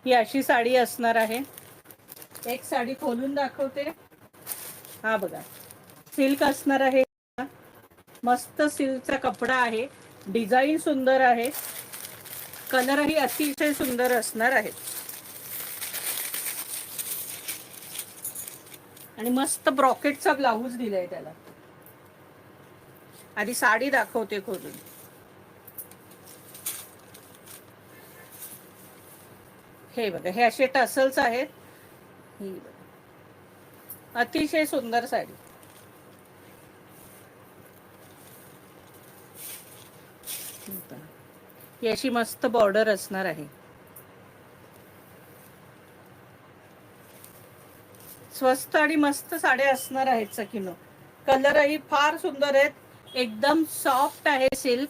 ही अशी साडी असणार आहे. एक साडी खोलून दाखवते. हा बघा, सिल्क असणार आहे. मस्त सिल्कचा कपडा आहे. डिझाईन सुंदर आहे. कलरही अतिशय सुंदर असणार आहे. आणि मस्त ब्रॉकेटचा ब्लाऊज दिलाय त्याला. आधी साडी दाखवते खोलून. हे बघा, हे असे टसल्स आहेत. ही बघा, अतिशय सुंदर साडी. ही अशी मस्त बॉर्डर असणार आहे. स्वस्त आणि मस्त साड्या असणार आहेत सखीनो. कलरही फार सुंदर आहेत. एकदम सॉफ्ट आहे सिल्क.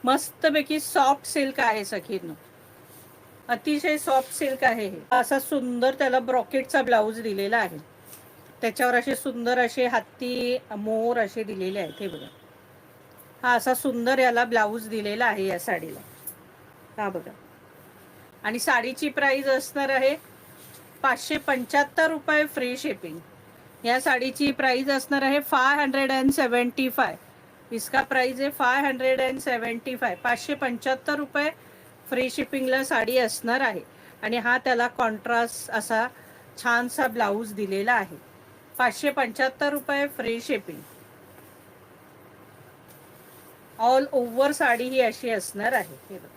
मस्तपैकी सॉफ्ट सिल्क आहे सखीनो. अतिशय सॉफ्ट सिल्क आहे हे. असा सुंदर त्याला ब्रॉकेटचा ब्लाऊज दिलेला आहे. त्याच्यावर असे सुंदर असे हत्ती मोर असे दिलेले आहेत. हे बघा, हा असा सुंदर याला ब्लाऊज दिलेला आहे या साडीला. हा बघा. आणि साडीची प्राइस असणार आहे 575 रुपये फ्री शिपिंग. या साडीची प्राइस असणार आहे 575. इसका प्राइस आहे 575. 575 रुपये फ्री शिपिंगला साडी असणार आहे. आणि हा त्याला कॉन्ट्रास्ट असा छानसा ब्लाऊज दिलेला आहे. 575 रुपये free shipping. All over sari ही अशी असणार आहे. हे बघा,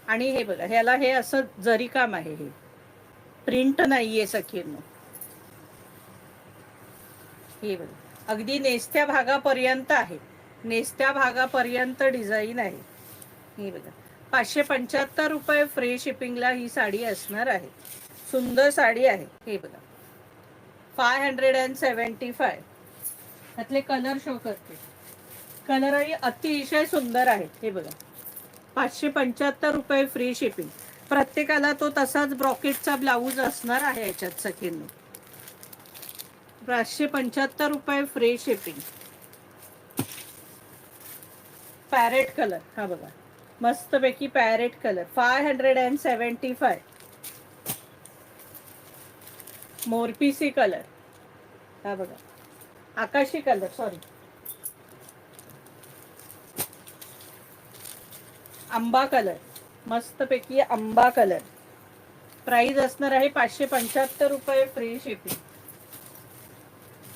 आणि हे बघा, ह्याला हे असं जरी काम आहे. हे प्रिंट नाहीये सखींनो. हे बघा, अगदी नेस्त्या भागापर्यंत आहे. नेस्त्या भागापर्यंत डिझाईन आहे. हे बघा, 575 रुपये फ्री शिपिंगला ही साडी असणार आहे. सुंदर साडी आहे. हे बघा, 575. त्यातले कलर शो करते. कलरही अतिशय सुंदर आहेत. हे बघा, 575 रुपये फ्री शिपिंग. प्रत्येकाला तो तसाच ब्रॉकेटचा ब्लाऊज असणार आहे याच्यात सखींनो. 575 रुपये फ्री शिपिंग. पॅरेट कलर, हा बघा, मस्तपैकी पॅरेट कलर. 575. मोरपीसी कलर, हा बघा, आकाशी कलर, सॉरी, आंबा कलर, मस्तपैकी आंबा कलर. प्राइस असणार आहे 575 रुपये फ्री शिपिंग.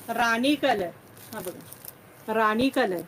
राणी कलर, हा बघा, राणी कलर.